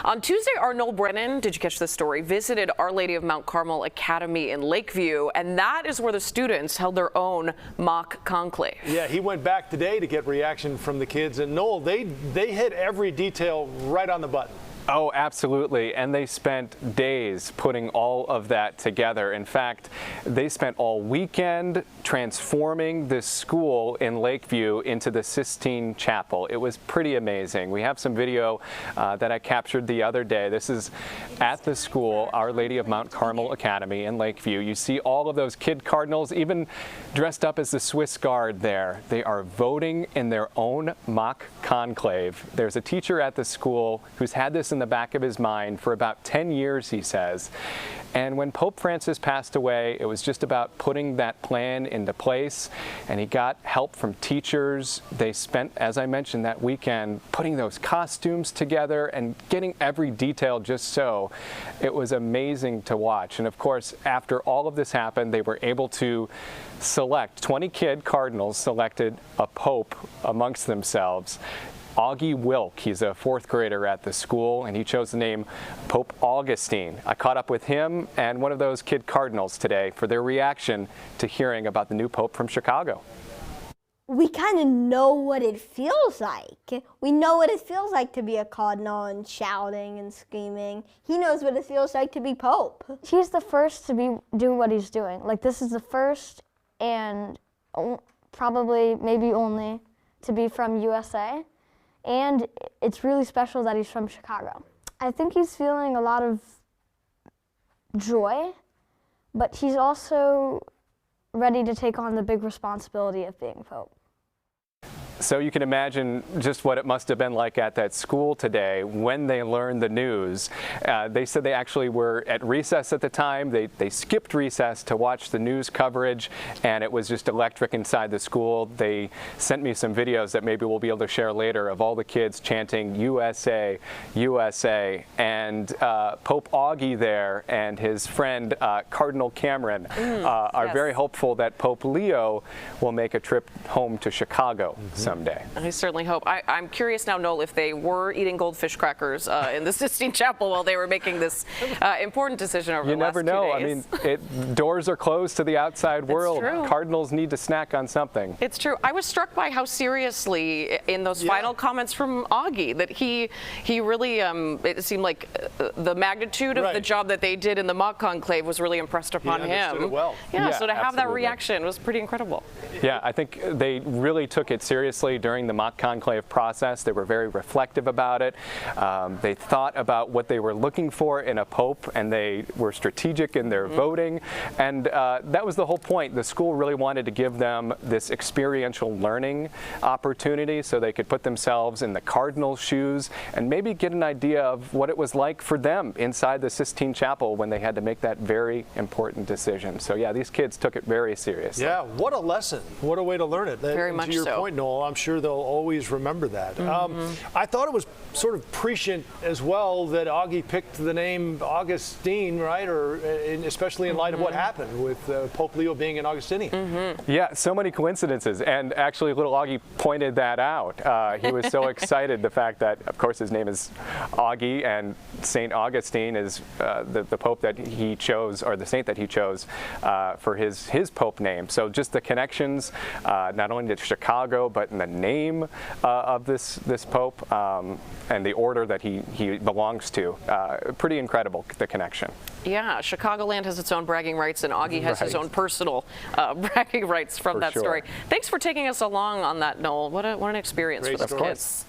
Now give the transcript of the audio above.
On Tuesday, our Noel Brennan, did you catch this story, visited Our Lady of Mount Carmel Academy in Lakeview, and that is where the students held their own mock conclave. Yeah, he went back today to get reaction from the kids, and Noel, they hit every detail right on the button. Oh, absolutely. And they spent days putting all of that together. In fact, they spent all weekend transforming this school in Lakeview into the Sistine Chapel. It was pretty amazing. We have some video that I captured the other day. This is at the school, Our Lady of Mount Carmel Academy in Lakeview. You see all of those kid cardinals, even dressed up as the Swiss Guard there. They are voting in their own mock conclave. There's a teacher at the school who's had this in the back of his mind for about 10 years, he says. And when Pope Francis passed away, it was just about putting that plan into place, and he got help from teachers. They spent, as I mentioned, that weekend putting those costumes together and getting every detail just so. It was amazing to watch. And of course, after all of this happened, they were able to select, 20 kid cardinals selected a pope amongst themselves. Augie Wilk, he's a fourth grader at the school, and he chose the name Pope Augustine. I caught up with him and one of those kid cardinals today for their reaction to hearing about the new pope from Chicago. We kind of know what it feels like. We know what it feels like to be a cardinal and shouting and screaming. He knows what it feels like to be pope. He's the first to be doing what he's doing. Like, this is the first and probably maybe only to be from USA. And it's really special that he's from Chicago. I think he's feeling a lot of joy, but he's also ready to take on the big responsibility of being pope. So you can imagine just what it must have been like at that school today when they learned the news. They said they actually were at recess at the time. They skipped recess to watch the news coverage, and it was just electric inside the school. They sent me some videos that maybe we'll be able to share later of all the kids chanting USA, USA, and Pope Augie there and his friend Cardinal Cameron are very hopeful that Pope Leo will make a trip home to Chicago someday. I certainly hope. I'm curious now, Noel, if they were eating goldfish crackers in the Sistine Chapel while they were making this important decision over the last 2 days. You never know. I mean, doors are closed to the outside world. True. Cardinals need to snack on something. It's true. I was struck by how seriously, in those final comments from Augie, that he really, it seemed like the magnitude of the job that they did in the mock conclave was really impressed upon him. Understood it well. Yeah, so to have that absolutely. reaction was pretty incredible. Yeah, I think they really took it seriously during the mock conclave process. They were very reflective about it. They thought about what they were looking for in a pope, and they were strategic in their voting. And that was the whole point. The school really wanted to give them this experiential learning opportunity so they could put themselves in the cardinal's shoes and maybe get an idea of what it was like for them inside the Sistine Chapel when they had to make that very important decision. So yeah, these kids took it very seriously. Yeah, what a lesson. What a way to learn it. Very much so. To your point, Noel, I'm sure they'll always remember that. I thought it was sort of prescient as well that Augie picked the name Augustine, right? Or especially in light of what happened with Pope Leo being an Augustinian. Yeah, so many coincidences. And actually, little Augie pointed that out. He was so excited, the fact that, of course, his name is Augie, and St. Augustine is the pope that he chose, or the saint that he chose for his pope name. So just the connections, not only to Chicago, but in the name of this pope and the order that he belongs to. Pretty incredible, the connection. Yeah, Chicagoland has its own bragging rights, and Augie has his own personal bragging rights from that story. Thanks for taking us along on that, Noel. What an experience for those kids.